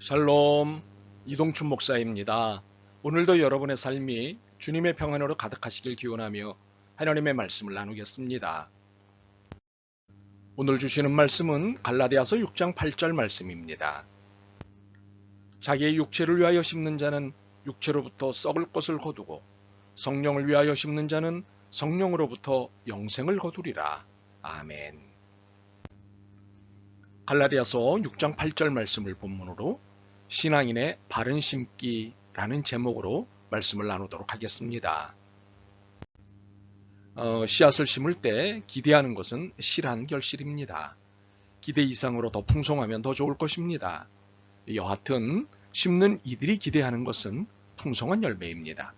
샬롬, 이동춘 목사입니다. 오늘도 여러분의 삶이 주님의 평안으로 가득하시길 기원하며 하나님의 말씀을 나누겠습니다. 오늘 주시는 말씀은 갈라디아서 6장 8절 말씀입니다. 자기의 육체를 위하여 심는 자는 육체로부터 썩을 것을 거두고 성령을 위하여 심는 자는 성령으로부터 영생을 거두리라. 아멘. 갈라디아서 6장 8절 말씀을 본문으로 신앙인의 바른 심기라는 제목으로 말씀을 나누도록 하겠습니다. 씨앗을 심을 때 기대하는 것은 실한 결실입니다. 기대 이상으로 더 풍성하면 더 좋을 것입니다. 여하튼 심는 이들이 기대하는 것은 풍성한 열매입니다.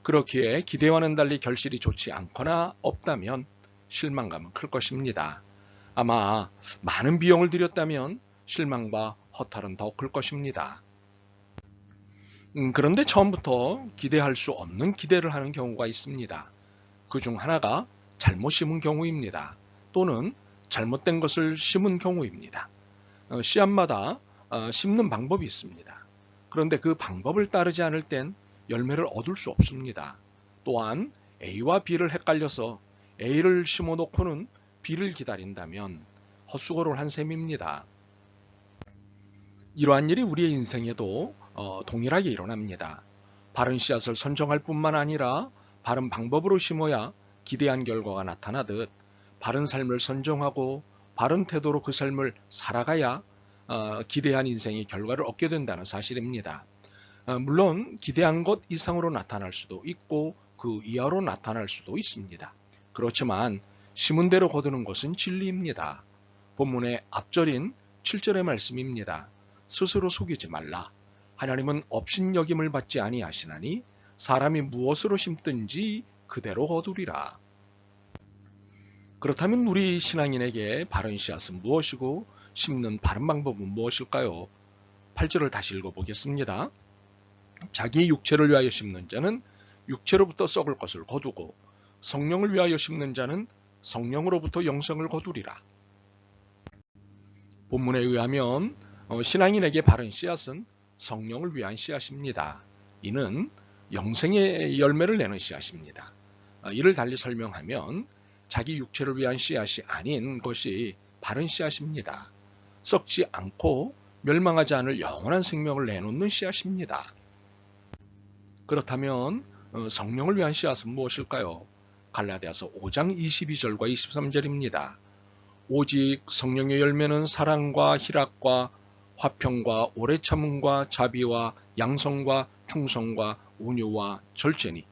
그렇기에 기대와는 달리 결실이 좋지 않거나 없다면 실망감은 클 것입니다. 아마 많은 비용을 들였다면 실망과 허탈은 더 클 것입니다. 그런데 처음부터 기대할 수 없는 기대를 하는 경우가 있습니다. 그중 하나가 잘못 심은 경우입니다. 또는 잘못된 것을 심은 경우입니다. 씨앗마다 심는 방법이 있습니다. 그런데 그 방법을 따르지 않을 땐 열매를 얻을 수 없습니다. 또한 A와 B를 헷갈려서 A를 심어놓고는 B를 기다린다면 헛수고를 한 셈입니다. 이러한 일이 우리의 인생에도 동일하게 일어납니다. 바른 씨앗을 선정할 뿐만 아니라 바른 방법으로 심어야 기대한 결과가 나타나듯 바른 삶을 선정하고 바른 태도로 그 삶을 살아가야 기대한 인생의 결과를 얻게 된다는 사실입니다. 물론 기대한 것 이상으로 나타날 수도 있고 그 이하로 나타날 수도 있습니다. 그렇지만 심은 대로 거두는 것은 진리입니다. 본문의 앞절인 7절의 말씀입니다. 스스로 속이지 말라. 하나님은 업신여김을 받지 아니하시나니 사람이 무엇으로 심든지 그대로 거두리라. 그렇다면 우리 신앙인에게 바른 씨앗은 무엇이고 심는 바른 방법은 무엇일까요? 8절을 다시 읽어보겠습니다. 자기의 육체를 위하여 심는 자는 육체로부터 썩을 것을 거두고 성령을 위하여 심는 자는 성령으로부터 영생을 거두리라. 본문에 의하면 신앙인에게 바른 씨앗은 성령을 위한 씨앗입니다. 이는 영생의 열매를 내는 씨앗입니다. 이를 달리 설명하면 자기 육체를 위한 씨앗이 아닌 것이 바른 씨앗입니다. 썩지 않고 멸망하지 않을 영원한 생명을 내놓는 씨앗입니다. 그렇다면 성령을 위한 씨앗은 무엇일까요? 갈라디아서 5장 22절과 23절입니다. 오직 성령의 열매는 사랑과 희락과 화평과 오래 참음과 자비와 양성과 충성과 온유와 절제니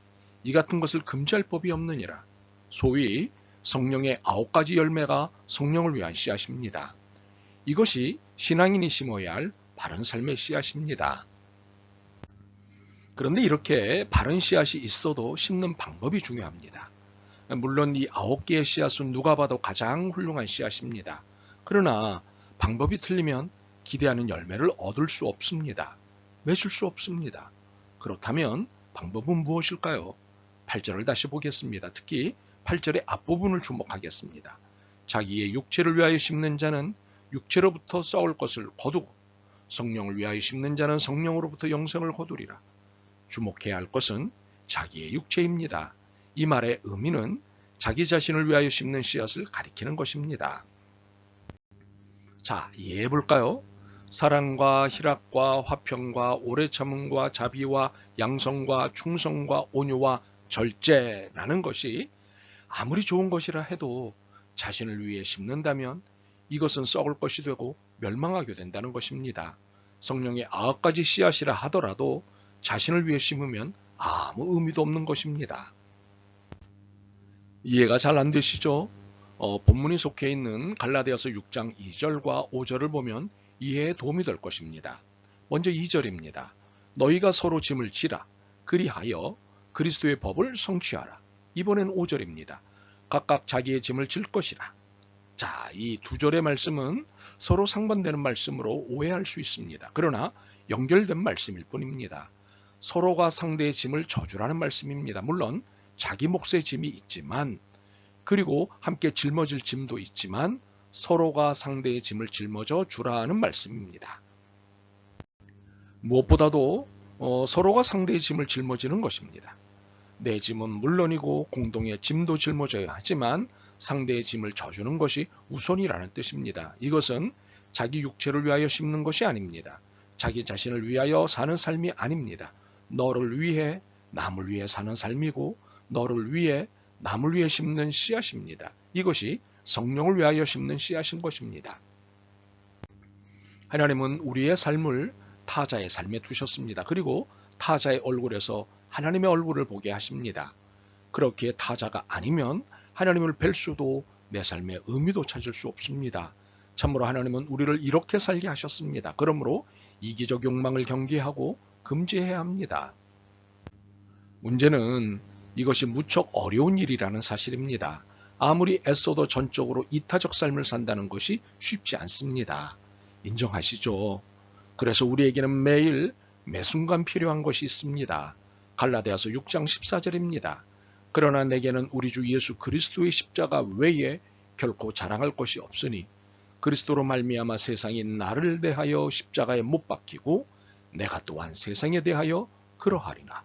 이 같은 것을 금지할 법이 없느니라. 소위 성령의 9가지 열매가 성령을 위한 씨앗입니다. 이것이 신앙인이 심어야 할 바른 삶의 씨앗입니다. 그런데 이렇게 바른 씨앗이 있어도 심는 방법이 중요합니다. 물론 이 9개의 씨앗은 누가 봐도 가장 훌륭한 씨앗입니다. 그러나 방법이 틀리면 기대하는 열매를 얻을 수 없습니다. 맺을 수 없습니다. 그렇다면 방법은 무엇일까요? 8절을 다시 보겠습니다. 특히 8절의 앞부분을 주목하겠습니다. 자기의 육체를 위하여 심는 자는 육체로부터 썩을 것을 거두고 성령을 위하여 심는 자는 성령으로부터 영생을 거두리라. 주목해야 할 것은 자기의 육체입니다. 이 말의 의미는 자기 자신을 위하여 심는 씨앗을 가리키는 것입니다. 자, 이해해 볼까요? 사랑과 희락과 화평과 오래 참음과 자비와 양성과 충성과 온유와 절제라는 것이 아무리 좋은 것이라 해도 자신을 위해 심는다면 이것은 썩을 것이 되고 멸망하게 된다는 것입니다. 성령의 9가지 씨앗이라 하더라도 자신을 위해 심으면 아무 의미도 없는 것입니다. 이해가 잘 안 되시죠? 본문이 속해 있는 갈라디아서 6장 2절과 5절을 보면 이해에 도움이 될 것입니다. 먼저 2절입니다. 너희가 서로 짐을 지라. 그리하여 그리스도의 법을 성취하라. 이번엔 5절입니다. 각각 자기의 짐을 질 것이라. 자, 이 두 절의 말씀은 서로 상반되는 말씀으로 오해할 수 있습니다. 그러나 연결된 말씀일 뿐입니다. 서로가 상대의 짐을 져주라는 말씀입니다. 물론 자기 몫의 짐이 있지만 그리고 함께 짊어질 짐도 있지만 서로가 상대의 짐을 짊어져 주라는 말씀입니다. 무엇보다도 서로가 상대의 짐을 짊어지는 것입니다. 내 짐은 물론이고 공동의 짐도 짊어져야 하지만 상대의 짐을 져주는 것이 우선이라는 뜻입니다. 이것은 자기 육체를 위하여 심는 것이 아닙니다. 자기 자신을 위하여 사는 삶이 아닙니다. 너를 위해 남을 위해 사는 삶이고 너를 위해 남을 위해 심는 씨앗입니다. 이것이 성령을 위하여 심는 씨앗인 것입니다. 하나님은 우리의 삶을 타자의 삶에 두셨습니다. 그리고 타자의 얼굴에서 하나님의 얼굴을 보게 하십니다. 그렇게 타자가 아니면 하나님을 뵐 수도 내 삶의 의미도 찾을 수 없습니다. 참으로 하나님은 우리를 이렇게 살게 하셨습니다. 그러므로 이기적 욕망을 경계하고 금지해야 합니다. 문제는 이것이 무척 어려운 일이라는 사실입니다. 아무리 애써도 전적으로 이타적 삶을 산다는 것이 쉽지 않습니다. 인정하시죠? 그래서 우리에게는 매일 매순간 필요한 것이 있습니다. 갈라디아서 6장 14절입니다. 그러나 내게는 우리 주 예수 그리스도의 십자가 외에 결코 자랑할 것이 없으니 그리스도로 말미암아 세상이 나를 대하여 십자가에 못 박히고 내가 또한 세상에 대하여 그러하리라.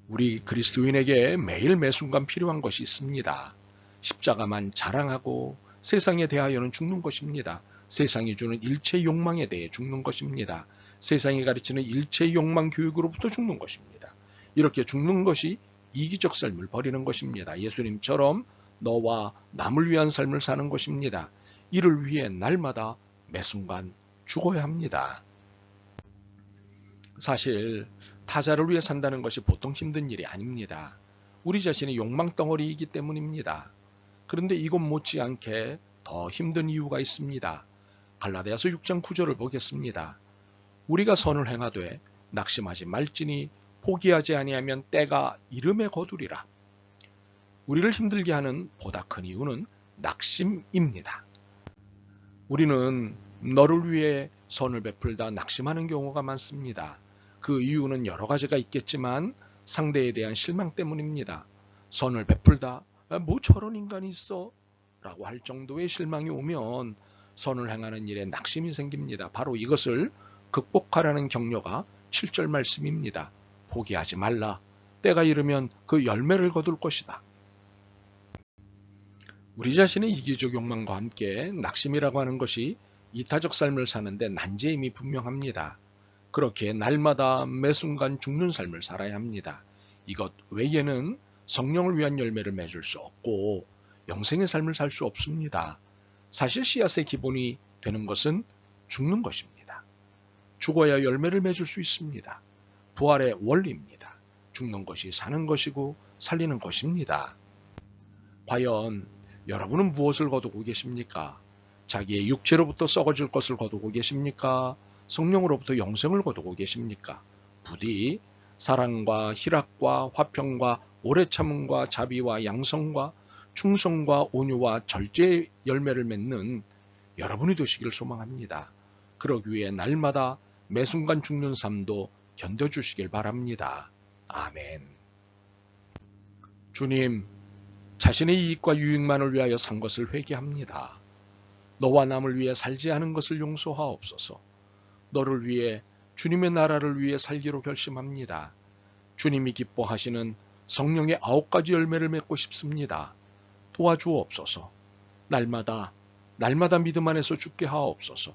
우리 그리스도인에게 매일 매순간 필요한 것이 있습니다. 십자가만 자랑하고 세상에 대하여는 죽는 것입니다. 세상이 주는 일체 욕망에 대해 죽는 것입니다. 세상이 가르치는 일체 욕망 교육으로부터 죽는 것입니다. 이렇게 죽는 것이 이기적 삶을 버리는 것입니다. 예수님처럼 너와 남을 위한 삶을 사는 것입니다. 이를 위해 날마다 매순간 죽어야 합니다. 사실 타자를 위해 산다는 것이 보통 힘든 일이 아닙니다. 우리 자신의 욕망 덩어리이기 때문입니다. 그런데 이것 못지않게 더 힘든 이유가 있습니다. 갈라디아서 6장 9절을 보겠습니다. 우리가 선을 행하되 낙심하지 말지니 포기하지 아니하면 때가 이름에 거두리라. 우리를 힘들게 하는 보다 큰 이유는 낙심입니다. 우리는 너를 위해 선을 베풀다 낙심하는 경우가 많습니다. 그 이유는 여러 가지가 있겠지만 상대에 대한 실망 때문입니다. 선을 베풀다 뭐 저런 인간이 있어? 라고 할 정도의 실망이 오면 선을 행하는 일에 낙심이 생깁니다. 바로 이것을 극복하라는 격려가 7절 말씀입니다. 포기하지 말라. 때가 이르면 그 열매를 거둘 것이다. 우리 자신의 이기적 욕망과 함께 낙심이라고 하는 것이 이타적 삶을 사는데 난제임이 분명합니다. 그렇게 날마다 매순간 죽는 삶을 살아야 합니다. 이것 외에는 성령을 위한 열매를 맺을 수 없고 영생의 삶을 살 수 없습니다. 사실 씨앗의 기본이 되는 것은 죽는 것입니다. 죽어야 열매를 맺을 수 있습니다. 부활의 원리입니다. 죽는 것이 사는 것이고 살리는 것입니다. 과연 여러분은 무엇을 거두고 계십니까? 자기의 육체로부터 썩어질 것을 거두고 계십니까? 성령으로부터 영생을 거두고 계십니까? 부디 사랑과 희락과 화평과 오래 참음과 자비와 양성과 충성과 온유와 절제의 열매를 맺는 여러분이 되시길 소망합니다. 그러기 위해 날마다 매순간 죽는 삶도 견뎌주시길 바랍니다. 아멘. 주님, 자신의 이익과 유익만을 위하여 산 것을 회개합니다. 너와 남을 위해 살지 않은 것을 용서하옵소서. 너를 위해 주님의 나라를 위해 살기로 결심합니다. 주님이 기뻐하시는 성령의 9가지 열매를 맺고 싶습니다. 도와주옵소서. 날마다 믿음 안에서 죽게 하옵소서.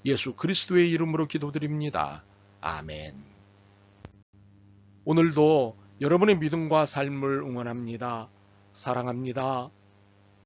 예수 그리스도의 이름으로 기도드립니다. 아멘. 오늘도 여러분의 믿음과 삶을 응원합니다. 사랑합니다.